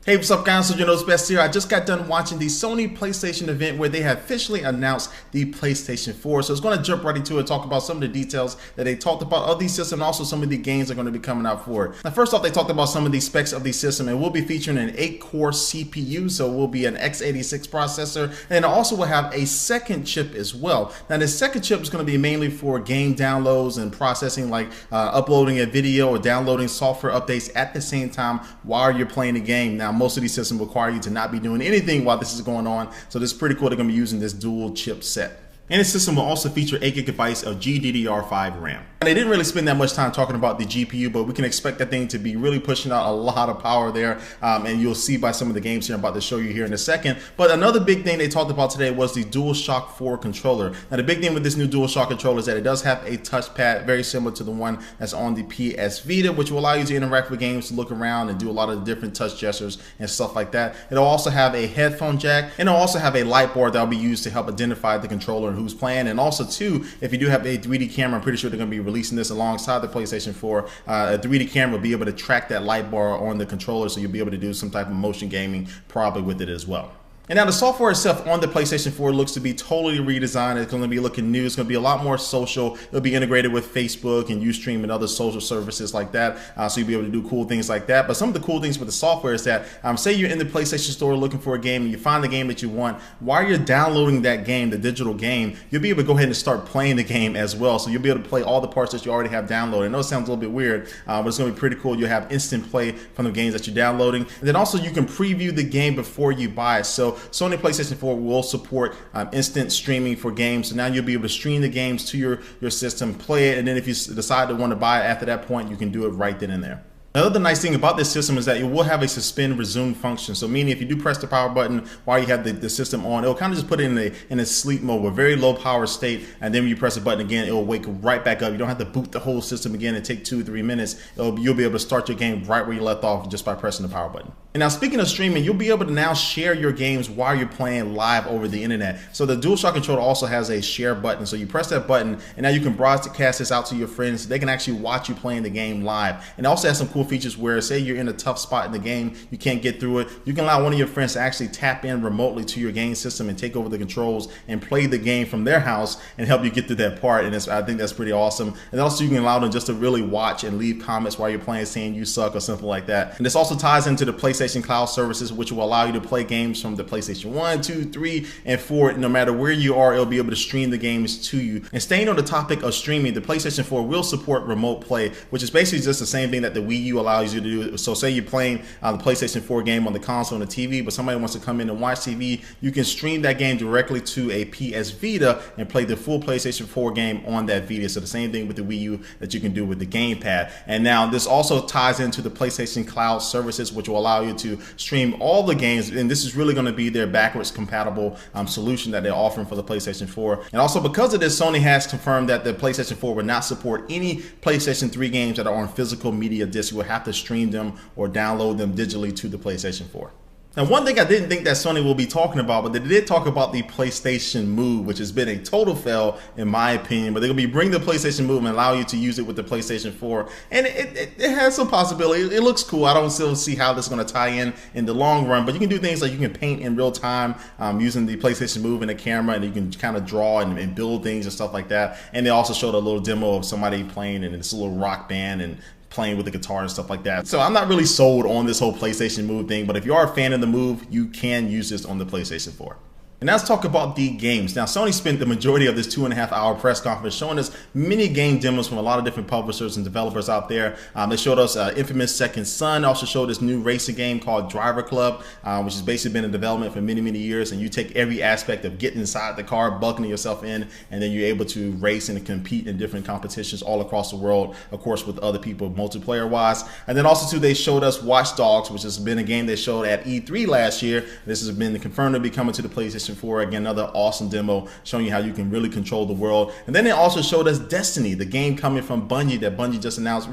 Hey, what's up guys, so you know it's best here. I just got done watching the Sony PlayStation event where they have officially announced the PlayStation 4. So it's going to jump right into it, talk about some of the details that they talked about of the system and also some of the games that are going to be coming out for it. Now first off, they talked about some of the specs of the system and we'll be featuring an 8-core CPU, so it will be an x86 processor, and it also will have a second chip as well. Now the second chip is going to be mainly for game downloads and processing, like uploading a video or downloading software updates at the same time while you're playing the game. Now most of these systems require you to not be doing anything while this is going on, so this is pretty cool. They're going to be using this dual chip set. And the system will also feature 8 gigabytes of GDDR5 RAM. And they didn't really spend that much time talking about the GPU, but we can expect that thing to be really pushing out a lot of power there. And you'll see by some of the games here I'm about to show you here in a second. But another big thing they talked about today was the DualShock 4 controller. Now the big thing with this new DualShock controller is that it does have a touchpad very similar to the one that's on the PS Vita, which will allow you to interact with games, to look around and do a lot of different touch gestures and stuff like that. It'll also have a headphone jack, and it'll also have a light bar that will be used to help identify the controller and who's playing. And also too, if you do have a 3D camera, I'm pretty sure they're going to be releasing this alongside the PlayStation 4. A 3D camera will be able to track that light bar on the controller, so you'll be able to do some type of motion gaming probably with it as well. And now the software itself on the PlayStation 4 looks to be totally redesigned. It's going to be looking new. It's going to be a lot more social. It'll be integrated with Facebook and Ustream and other social services like that. So you'll be able to do cool things like that. But some of the cool things with the software is that, say you're in the PlayStation Store looking for a game and you find the game that you want. While you're downloading that game, the digital game, you'll be able to go ahead and start playing the game as well. So you'll be able to play all the parts that you already have downloaded. I know it sounds a little bit weird, but it's going to be pretty cool. You'll have instant play from the games that you're downloading. And then also you can preview the game before you buy it. So Sony PlayStation 4 will support instant streaming for games. So now you'll be able to stream the games to your system, play it, and then if you decide to want to buy it after that point, you can do it right then and there. Another nice thing about this system is that it will have a suspend resume function. So meaning if you do press the power button while you have the system on, it'll kind of just put it in a sleep mode, a very low power state, and then when you press the button again, it will wake right back up. You don't have to boot the whole system again and take 2 or 3 minutes. You'll be able to start your game right where you left off just by pressing the power button. And now speaking of streaming, you'll be able to now share your games while you're playing live over the internet. So the DualShock controller also has a share button. So you press that button and now you can broadcast this out to your friends. They can actually watch you playing the game live. And it also has some cool features where, say you're in a tough spot in the game, you can't get through it, you can allow one of your friends to actually tap in remotely to your game system and take over the controls and play the game from their house and help you get through that part. And I think that's pretty awesome. And also you can allow them just to really watch and leave comments while you're playing, saying you suck or something like that. And this also ties into the PlayStation Cloud services, which will allow you to play games from the PlayStation 1, 2, 3, and 4. No matter where you are, it'll be able to stream the games to you. And staying on the topic of streaming, the PlayStation 4 will support remote play, which is basically just the same thing that the Wii U allows you to do. So say you're playing the PlayStation 4 game on the console and the TV, but somebody wants to come in and watch TV, you can stream that game directly to a PS Vita and play the full PlayStation 4 game on that Vita. So the same thing with the Wii U that you can do with the gamepad. And now this also ties into the PlayStation Cloud services, which will allow you to stream all the games, and this is really going to be their backwards compatible solution that they're offering for the PlayStation 4. And also because of this, Sony has confirmed that the PlayStation 4 will not support any PlayStation 3 games that are on physical media disc. You will have to stream them or download them digitally to the PlayStation 4. Now, one thing I didn't think that Sony will be talking about, but they did talk about the PlayStation Move, which has been a total fail in my opinion. But they're going to be bringing the PlayStation Move and allow you to use it with the PlayStation 4. And it has some possibility. It looks cool. I don't still see how this is going to tie in the long run. But you can do things like you can paint in real time using the PlayStation Move and the camera, and you can kind of draw and build things and stuff like that. And they also showed a little demo of somebody playing in this little rock band and playing with the guitar and stuff like that. So I'm not really sold on this whole PlayStation Move thing, but if you are a fan of the Move, you can use this on the PlayStation 4. And now let's talk about the games. Now, Sony spent the majority of this 2.5-hour press conference showing us many game demos from a lot of different publishers and developers out there. They showed us infamous Second Son, also showed this new racing game called Driver Club, which has basically been in development for many, many years. And you take every aspect of getting inside the car, buckling yourself in, and then you're able to race and compete in different competitions all across the world, of course, with other people multiplayer-wise. And then also, too, they showed us Watch Dogs, which has been a game they showed at E3 last year. This has been confirmed to be coming to the PlayStation PlayStation 4. Again, another awesome demo showing you how you can really control the world. And then they also showed us Destiny, the game coming from Bungie that Bungie just announced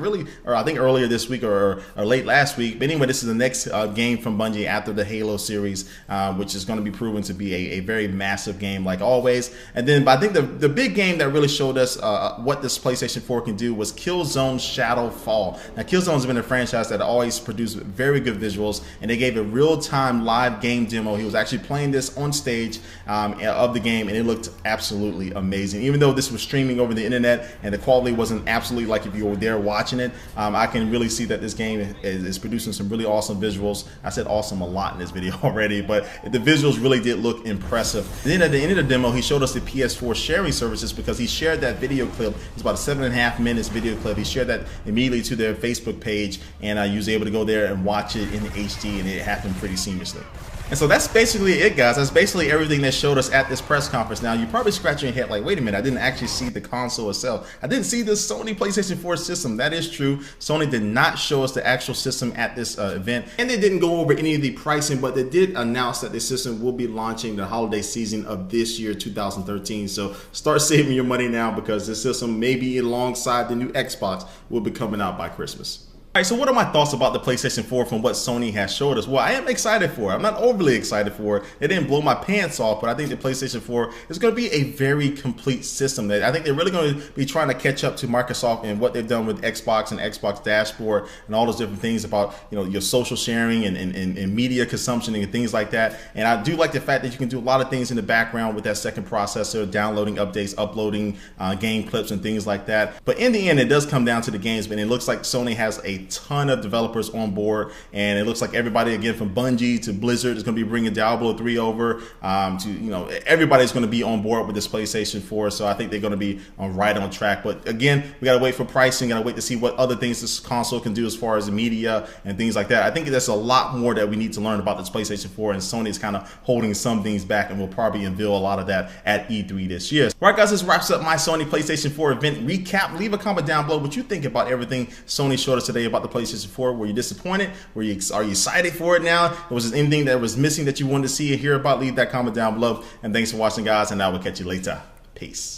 or I think earlier this week or late last week. But anyway, this is the next game from Bungie after the Halo series, which is going to be proven to be a very massive game like always. And then but I think the big game that really showed us what this PlayStation 4 can do was Killzone Shadow Fall. Now, Killzone's been a franchise that always produced very good visuals, and they gave a real-time live game demo. He was actually playing this on stage of the game, and it looked absolutely amazing. Even though this was streaming over the internet and the quality wasn't absolutely like if you were there watching it, I can really see that this game is producing some really awesome visuals. I said awesome a lot in this video already, but the visuals really did look impressive. And then at the end of the demo, he showed us the PS4 sharing services because he shared that video clip. It's about a 7.5 minutes video clip. He shared that immediately to their Facebook page, and you was able to go there and watch it in HD, and it happened pretty seamlessly. And so that's basically it, guys. That's basically everything they showed us at this press conference. Now, you're probably scratching your head like, wait a minute, I didn't actually see the console itself. I didn't see the Sony PlayStation 4 system. That is true. Sony did not show us the actual system at this event. And they didn't go over any of the pricing, but they did announce that the system will be launching the holiday season of this year, 2013. So start saving your money now, because this system, maybe alongside the new Xbox, will be coming out by Christmas. All right, so what are my thoughts about the PlayStation 4 from what Sony has showed us? Well, I am excited for it. I'm not overly excited for it. It didn't blow my pants off, but I think the PlayStation 4 is going to be a very complete system. I think they're really going to be trying to catch up to Microsoft and what they've done with Xbox and Xbox Dashboard and all those different things about, you know, your social sharing and media consumption and things like that. And I do like the fact that you can do a lot of things in the background with that second processor, downloading updates, uploading game clips and things like that. But in the end, it does come down to the games, and it looks like Sony has a ton of developers on board, and it looks like everybody, again, from Bungie to Blizzard, is going to be bringing Diablo 3 over to, you know, everybody's going to be on board with this PlayStation 4. So I think they're going to be right on track. But again, we got to wait for pricing, got to wait to see what other things this console can do as far as the media and things like that. I think there's a lot more that we need to learn about this PlayStation 4, and Sony is kind of holding some things back, and we'll probably unveil a lot of that at E3 this year. All right, guys, this wraps up my Sony PlayStation 4 event recap. Leave a comment down below what you think about everything Sony showed us today about the PlayStation 4. Were you disappointed? Are you excited for it now? Was there anything that was missing that you wanted to see or hear about? Leave that comment down below. And thanks for watching, guys, and I will catch you later. Peace.